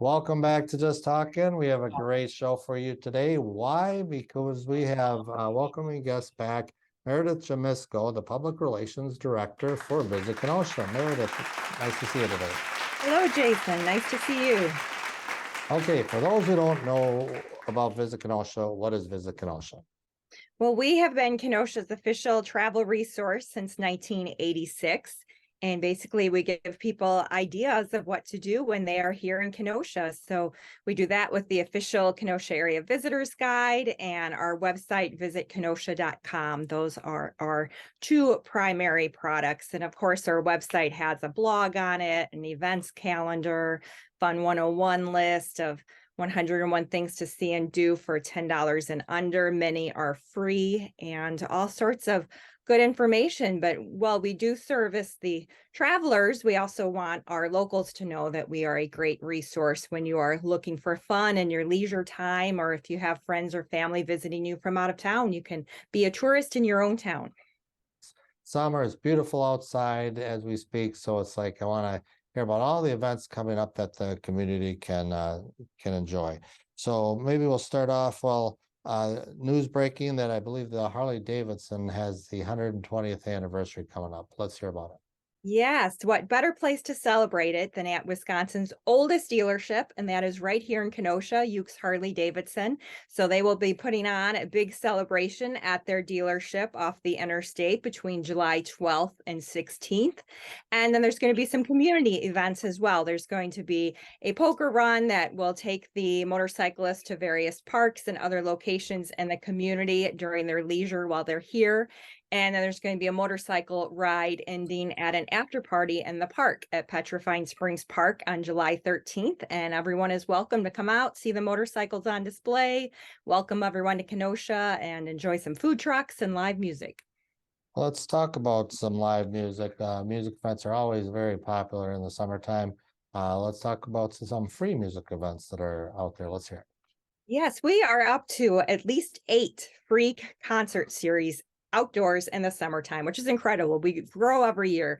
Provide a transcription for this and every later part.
Welcome back to Just Talking. We have a great show for you today. Why? Because we have welcoming guest back, Meridith Jumisko, the Public Relations Director for Visit Kenosha. Meredith, nice to see you today. Hello, Jason. Nice to see you. Okay, for those who don't know about Visit Kenosha, what is Visit Kenosha? Well, we have been Kenosha's official travel resource since 1986. And basically, we give people ideas of what to do when they are here in Kenosha. So we do that with the official Kenosha Area Visitors Guide and our website, visitkenosha.com. Those are our two primary products. And of course, our website has a blog on it, an events calendar, Fun 101 list of 101 things to see and do for $10 and under. Many are free and all sorts of good information. But while we do service the travelers, we also want our locals to know that we are a great resource when you are looking for fun in your leisure time, or if you have friends or family visiting you from out of town, you can be a tourist in your own town. Summer is beautiful outside as we speak, so it's like I want to hear about all the events coming up that the community can enjoy. So maybe we'll start off. News breaking that I believe the Harley Davidson has the 120th anniversary coming up. Let's hear about it. Yes, what better place to celebrate it than at Wisconsin's oldest dealership, and that is right here in Kenosha, Ukes Harley Davidson. So they will be putting on a big celebration at their dealership off the interstate between July 12th and 16th. And then there's going to be some community events as well. There's going to be a poker run that will take the motorcyclists to various parks and other locations in the community during their leisure while they're here. And then there's going to be a motorcycle ride ending at an after party in the park at Petrifying Springs Park on July 13th. And everyone is welcome to come out, see the motorcycles on display, welcome everyone to Kenosha, and enjoy some food trucks and live music. Let's talk about some live music. Music events are always very popular in the summertime. Let's talk about some free music events that are out there. Let's hear it. Yes, we are up to at least 8 free concert series outdoors in the summertime, which is incredible. We grow every year.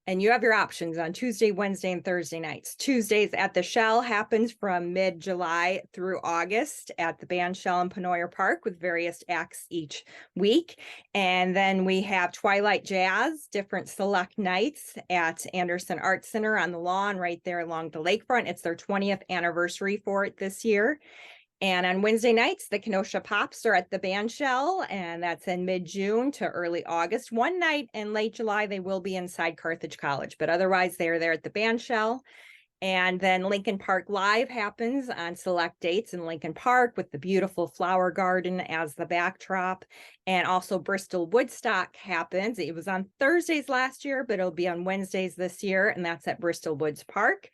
And you have your options on Tuesday, Wednesday, and Thursday nights. Tuesdays at the Shell happens from mid-July through August at the Band Shell in Penoyer Park with various acts each week. And then we have Twilight Jazz, different select nights at Anderson Arts Center on the lawn right there along the lakefront. It's their 20th anniversary for it this year. And on Wednesday nights, the Kenosha Pops are at the Band Shell, and that's in mid-June to early August. One night in late July, they will be inside Carthage College, but otherwise they are there at the Band Shell. And then Lincoln Park Live happens on select dates in Lincoln Park with the beautiful flower garden as the backdrop. And also Bristol Woodstock happens. It was on Thursdays last year, but it'll be on Wednesdays this year, and that's at Bristol Woods Park.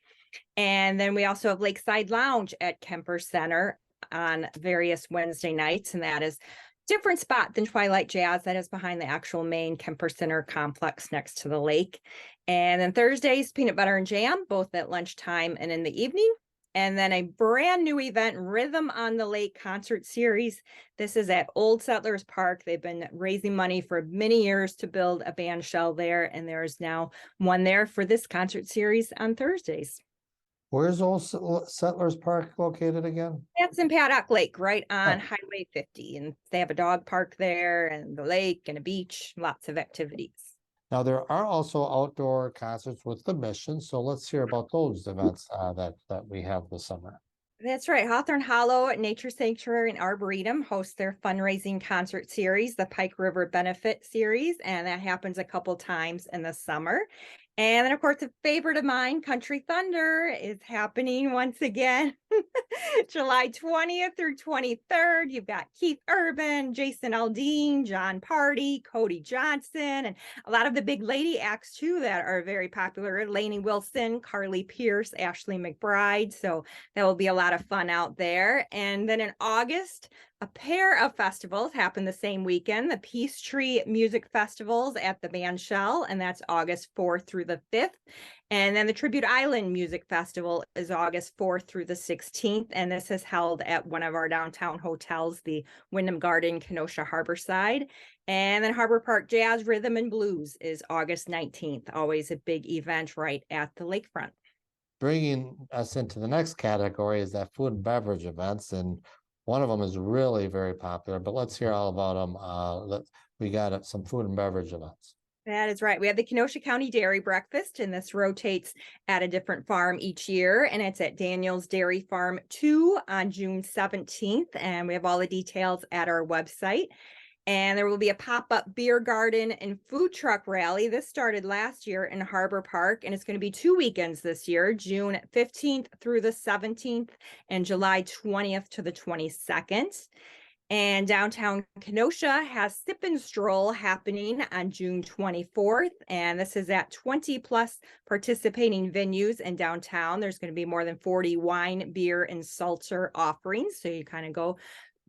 And then we also have Lakeside Lounge at Kemper Center on various Wednesday nights, and that is different spot than Twilight Jazz. That is behind the actual main Kemper Center complex next to the lake. And then Thursdays, Peanut Butter and Jam, both at lunchtime and in the evening. And then a brand new event, Rhythm on the Lake concert series. This is at Old Settlers Park. They've been raising money for many years to build a band shell there, and there is now one there for this concert series on Thursdays. Where's Old Settlers Park located again? That's in Paddock Lake, right on Highway 50. And they have a dog park there and the lake and a beach, lots of activities. Now, there are also outdoor concerts with the Mission. So let's hear about those events that we have this summer. That's right. Hawthorne Hollow Nature Sanctuary and Arboretum hosts their fundraising concert series, the Pike River Benefit Series, and that happens a couple times in the summer. And then, of course, a favorite of mine, Country Thunder, is happening once again, July 20th through 23rd. You've got Keith Urban, Jason Aldean, John Party, Cody Johnson, and a lot of the big lady acts, too, that are very popular. Lainey Wilson, Carly Pierce, Ashley McBride. So that will be a lot of fun out there. And then in August, a pair of festivals happen the same weekend, the Peachtree Music Festivals at the Band Shell, and that's August 4th through the 5th. And then the Tribute Island Music Festival is August 4th through the 16th, and this is held at one of our downtown hotels, the Wyndham Garden, Kenosha Harborside. And then Harbor Park Jazz, Rhythm, and Blues is August 19th, always a big event right at the lakefront. bringing us into the next category is that food and beverage events, and one of them is really very popular, but let's hear all about them. We got some food and beverage events. That is right. We have the Kenosha County Dairy Breakfast, and this rotates at a different farm each year. And it's at Daniel's Dairy Farm 2 on June 17th. And we have all the details at our website. And there will be a pop-up beer garden and food truck rally. This started last year in Harbor Park, and it's going to be 2 weekends this year, June 15th through the 17th and July 20th to the 22nd. And downtown Kenosha has Sip and Stroll happening on June 24th. And this is at 20 plus participating venues in downtown. There's going to be more than 40 wine, beer, and seltzer offerings. So you kind of go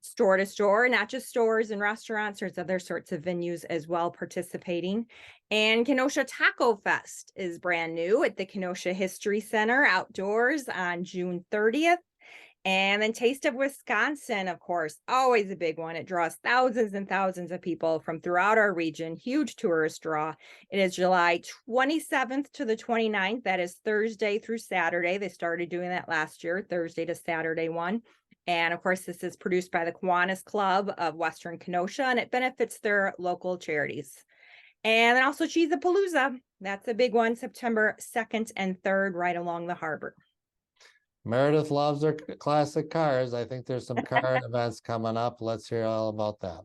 store to store, not just stores and restaurants. There's other sorts of venues as well participating. And Kenosha Taco Fest is brand new at the Kenosha History Center outdoors on June 30th. And then Taste of Wisconsin, of course, always a big one. It draws thousands and thousands of people from throughout our region, huge tourist draw. It is July 27th to the 29th. That is Thursday through Saturday. They started doing that last year, Thursday to Saturday one. And of course, this is produced by the Kiwanis Club of Western Kenosha, and it benefits their local charities. And then also Cheesapalooza. That's a big one, September 2nd and 3rd, right along the harbor. Meredith loves her classic cars. I think there's some car events coming up. Let's hear all about that.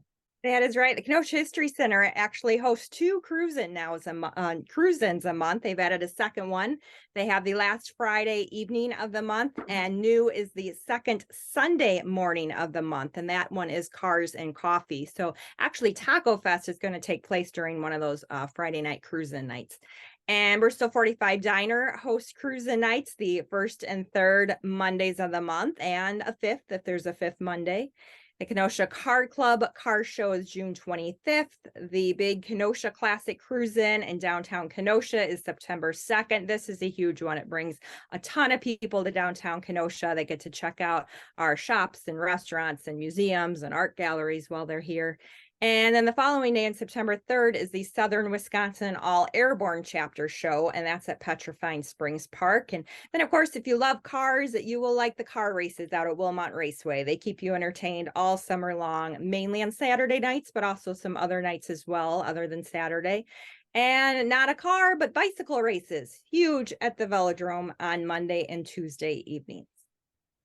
That is right. The Kenosha History Center actually hosts 2 cruise-ins a month. They've added a second one. They have the last Friday evening of the month, and new is the second Sunday morning of the month, and that one is Cars and Coffee. So actually, Taco Fest is going to take place during one of those Friday night cruise-in nights. And Bristol 45 Diner hosts cruise-in nights the 1st and 3rd Mondays of the month, and a 5th if there's a 5th Monday. The Kenosha Car Club Car Show is June 25th. The big Kenosha Classic Cruise-In in downtown Kenosha is September 2nd. This is a huge one. It brings a ton of people to downtown Kenosha. They get to check out our shops and restaurants and museums and art galleries while they're here. And then the following day, on September 3rd, is the Southern Wisconsin All Airborne Chapter Show, and that's at Petrifying Springs Park. And then, of course, if you love cars, you will like the car races out at Wilmot Raceway. They keep you entertained all summer long, mainly on Saturday nights, but also some other nights as well, other than Saturday. And not a car, but bicycle races, huge at the Velodrome on Monday and Tuesday evenings.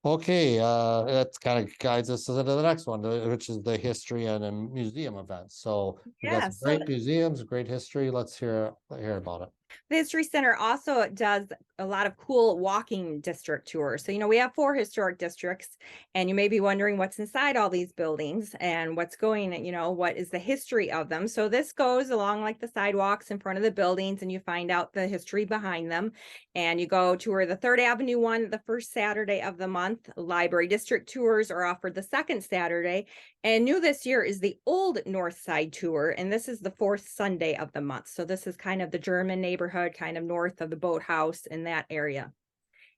Okay, that kind of guides us into the next one, which is the history and museum events. So we got some great museums, great history. Let's hear about it. The History Center also does a lot of cool walking district tours. So, we have 4 historic districts, and you may be wondering what's inside all these buildings and what's going, what is the history of them. So this goes along like the sidewalks in front of the buildings, and you find out the history behind them. And you go tour the 3rd Avenue one the first Saturday of the month. Library district tours are offered the 2nd Saturday. And new this year is the Old North Side tour, and this is the 4th Sunday of the month. So this is kind of the German neighborhood, kind of north of the boathouse in that area.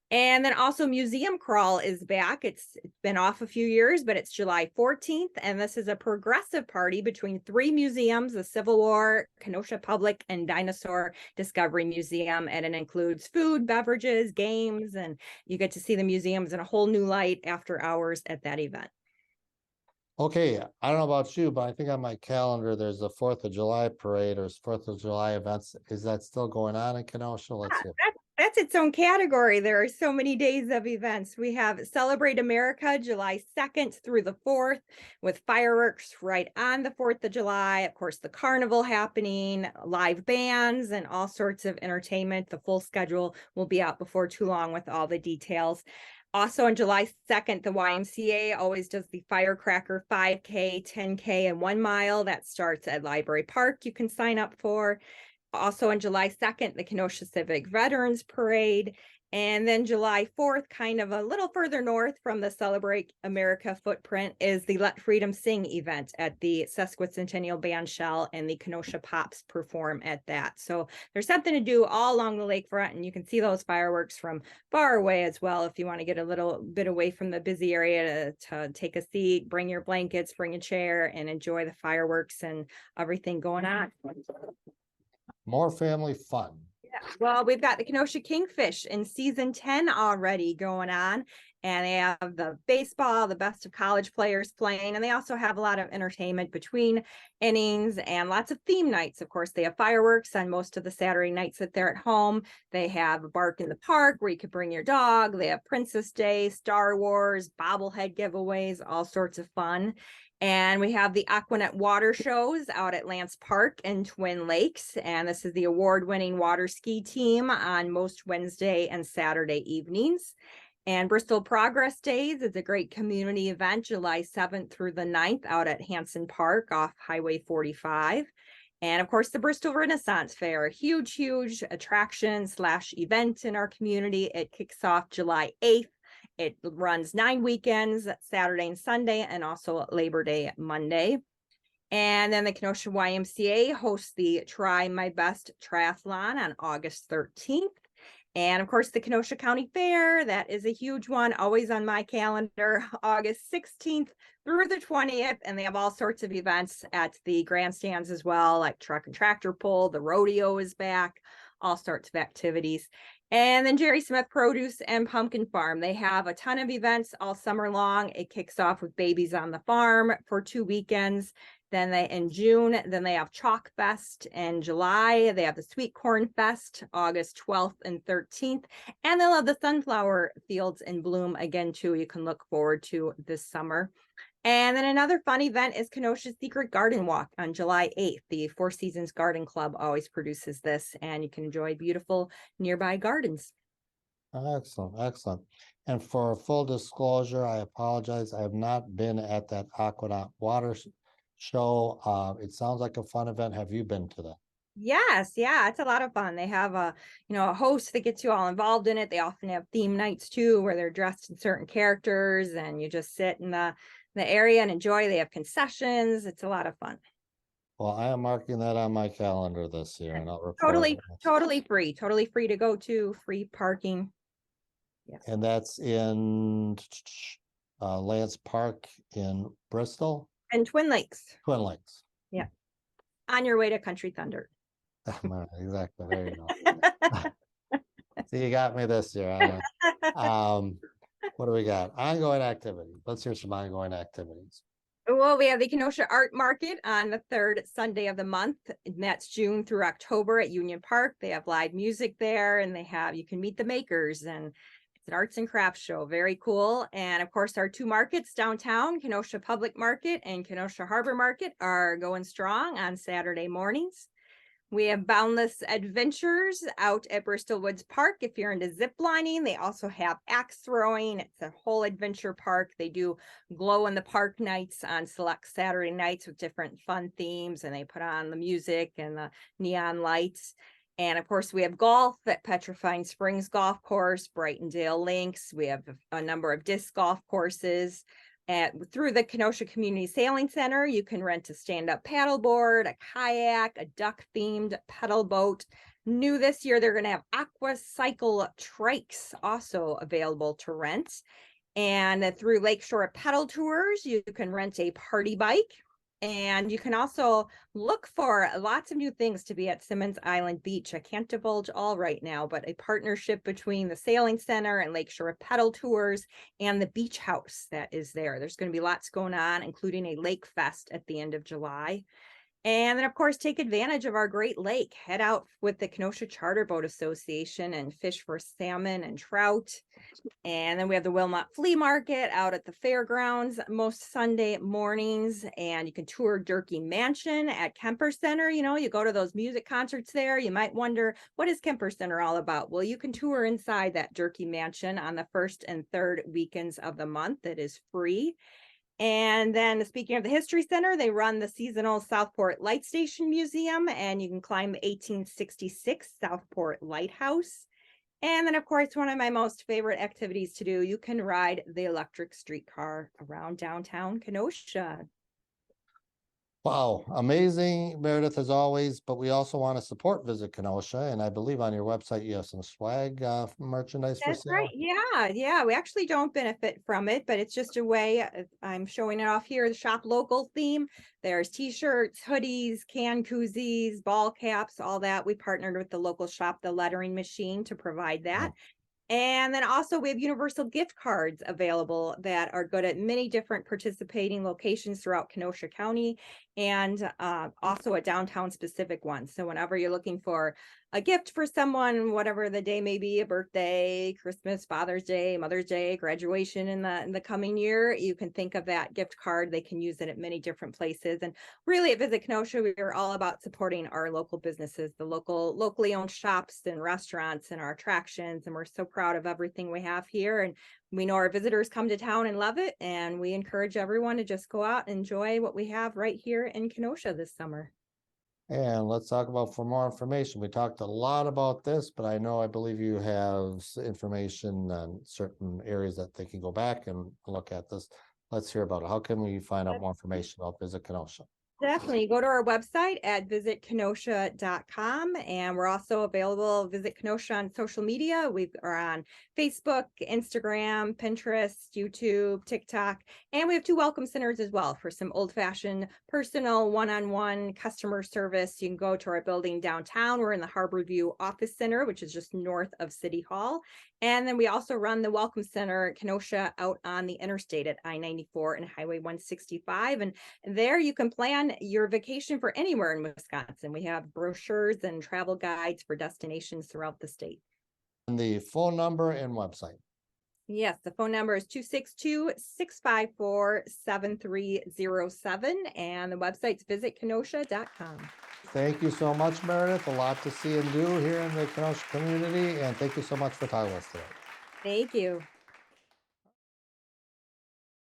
And then also Museum Crawl is back. It's been off a few years, but it's July 14th. And this is a progressive party between 3 museums, the Civil War, Kenosha Public, and Dinosaur Discovery Museum. And it includes food, beverages, games, and you get to see the museums in a whole new light after hours at that event. Okay, I don't know about you, but I think on my calendar, there's a 4th of July parade or 4th of July events. Is that still going on in Kenosha? Let's see. That's its own category. There are so many days of events. We have Celebrate America, July 2nd through the 4th, with fireworks right on the 4th of July. Of course, the carnival happening, live bands, and all sorts of entertainment. The full schedule will be out before too long with all the details. Also on July 2nd, the YMCA always does the Firecracker 5K, 10K, and 1 mile. That starts at Library Park. You can sign up for. Also on July 2nd, the Kenosha Civic Veterans Parade. And then July 4th, kind of a little further north from the Celebrate America footprint, is the Let Freedom Sing event at the Sesquicentennial Bandshell, and the Kenosha Pops perform at that. So there's something to do all along the lakefront, and you can see those fireworks from far away as well if you want to get a little bit away from the busy area to take a seat, bring your blankets, bring a chair, and enjoy the fireworks and everything going on. More family fun. Well, we've got the Kenosha Kingfish in season 10 already going on. And they have the baseball, the best of college players playing. And they also have a lot of entertainment between innings and lots of theme nights. Of course, they have fireworks on most of the Saturday nights that they're at home. They have a Bark in the Park where you could bring your dog. They have Princess Day, Star Wars, bobblehead giveaways, all sorts of fun. And we have the Aquanet water shows out at Lance Park in Twin Lakes. And this is the award-winning water ski team on most Wednesday and Saturday evenings. And Bristol Progress Days is a great community event, July 7th through the 9th out at Hanson Park off Highway 45. And of course, the Bristol Renaissance Fair, a huge attraction / event in our community. It kicks off July 8th. It runs 9 weekends, Saturday and Sunday, and also Labor Day Monday. And then the Kenosha YMCA hosts the Try My Best Triathlon on August 13th. And of course, the Kenosha County Fair, that is a huge one, always on my calendar, August 16th through the 20th. And they have all sorts of events at the grandstands as well, like truck and tractor pull, the rodeo is back, all sorts of activities. And then Jerry Smith Produce and Pumpkin Farm, they have a ton of events all summer long. It kicks off with Babies on the Farm for 2 weekends. Then in June, then they have Chalk Fest in July. They have the Sweet Corn Fest, August 12th and 13th. And they'll have the sunflower fields in bloom again, too. You can look forward to this summer. And then another fun event is Kenosha's Secret Garden Walk on July 8th. The Four Seasons Garden Club always produces this, and you can enjoy beautiful nearby gardens. Excellent. And for full disclosure, I apologize. I have not been at that Aquanaut water show. It sounds like a fun event. Have you been to that? Yes, yeah, it's a lot of fun. They have a host that gets you all involved in it. They often have theme nights too, where they're dressed in certain characters, and you just sit in the area and enjoy. They have concessions. It's a lot of fun. Well, I am marking that on my calendar this year, and I'll record Totally free to go to, free parking. Yes. And that's in Lance Park in Bristol and Twin Lakes. Twin Lakes. Yeah. On your way to Country Thunder. Exactly. There you go. See, you got me this year. What do we got? Ongoing activity. Let's hear some ongoing activities. Well, we have the Kenosha Art Market on the 3rd Sunday of the month. And that's June through October at Union Park. They have live music there, and you can meet the makers, and it's an arts and crafts show. Very cool. And of course, our 2 markets downtown, Kenosha Public Market and Kenosha Harbor Market, are going strong on Saturday mornings. We have Boundless Adventures out at Bristol Woods Park. If you're into zip lining, they also have axe throwing. It's a whole adventure park. They do glow in the park nights on select Saturday nights with different fun themes, and they put on the music and the neon lights. And of course, we have golf at Petrifying Springs Golf Course, Brightondale Links. We have a number of disc golf courses. Through the Kenosha Community Sailing Center, you can rent a stand-up paddleboard, a kayak, a duck-themed pedal boat. New this year, they're going to have aqua cycle trikes also available to rent. And through Lakeshore Pedal Tours, you can rent a party bike. And you can also look for lots of new things to be at Simmons Island Beach. I can't divulge all right now, but a partnership between the Sailing Center and Lakeshore Pedal Tours and the Beach House that is there. There's going to be lots going on, including a lake fest at the end of July. And then, of course, take advantage of our great lake. Head out with the Kenosha Charter Boat Association and fish for salmon and trout. And then we have the Wilmot Flea Market out at the fairgrounds most Sunday mornings. And you can tour Durkee Mansion at Kemper Center. You go to those music concerts there. You might wonder, what is Kemper Center all about? Well, you can tour inside that Durkee Mansion on the 1st and 3rd weekends of the month. It is free. And then speaking of the History Center, they run the seasonal Southport Light Station Museum, and you can climb the 1866 Southport Lighthouse. And then, of course, one of my most favorite activities to do, you can ride the electric streetcar around downtown Kenosha. Wow, amazing, Meredith, as always, but we also want to support Visit Kenosha, and I believe on your website you have some swag merchandise for That's right. sale. Yeah, yeah. We actually don't benefit from it, but it's just a way. I'm showing it off here. The shop local theme. There's t-shirts, hoodies, can koozies, ball caps, all that. We partnered with the local shop, the lettering machine, to provide that. And then also we have universal gift cards available that are good at many different participating locations throughout Kenosha County, and also a downtown specific one. So whenever you're looking for a gift for someone, whatever the day may be, a birthday, Christmas, Father's Day, Mother's Day, graduation in the coming year, you can think of that gift card. They can use it at many different places. And really at Visit Kenosha, we are all about supporting our local businesses, the locally owned shops and restaurants and our attractions. And we're so proud of everything we have here. And we know our visitors come to town and love it. And we encourage everyone to just go out and enjoy what we have right here in Kenosha this summer. And let's talk about for more information. We talked a lot about this, but I believe you have information on certain areas that they can go back and look at this. Let's hear about it. How can we find out more information about Visit Kenosha? Definitely go to our website at visitkenosha.com, and we're also available Visit Kenosha on social media. We are on Facebook, Instagram, Pinterest, YouTube, TikTok, and we have 2 welcome centers as well for some old-fashioned personal one-on-one customer service. You can go to our building downtown. We're in the Harbor View Office Center, which is just north of City Hall. And then we also run the Welcome Center Kenosha out on the interstate at I-94 and Highway 165. And there you can plan your vacation for anywhere in Wisconsin. We have brochures and travel guides for destinations throughout the state. And the phone number and website. Yes, the phone number is 262-654-7307, and the website's visitkenosha.com. Thank you so much, Meredith. A lot to see and do here in the Kenosha community. And thank you so much for talking with us today. Thank you.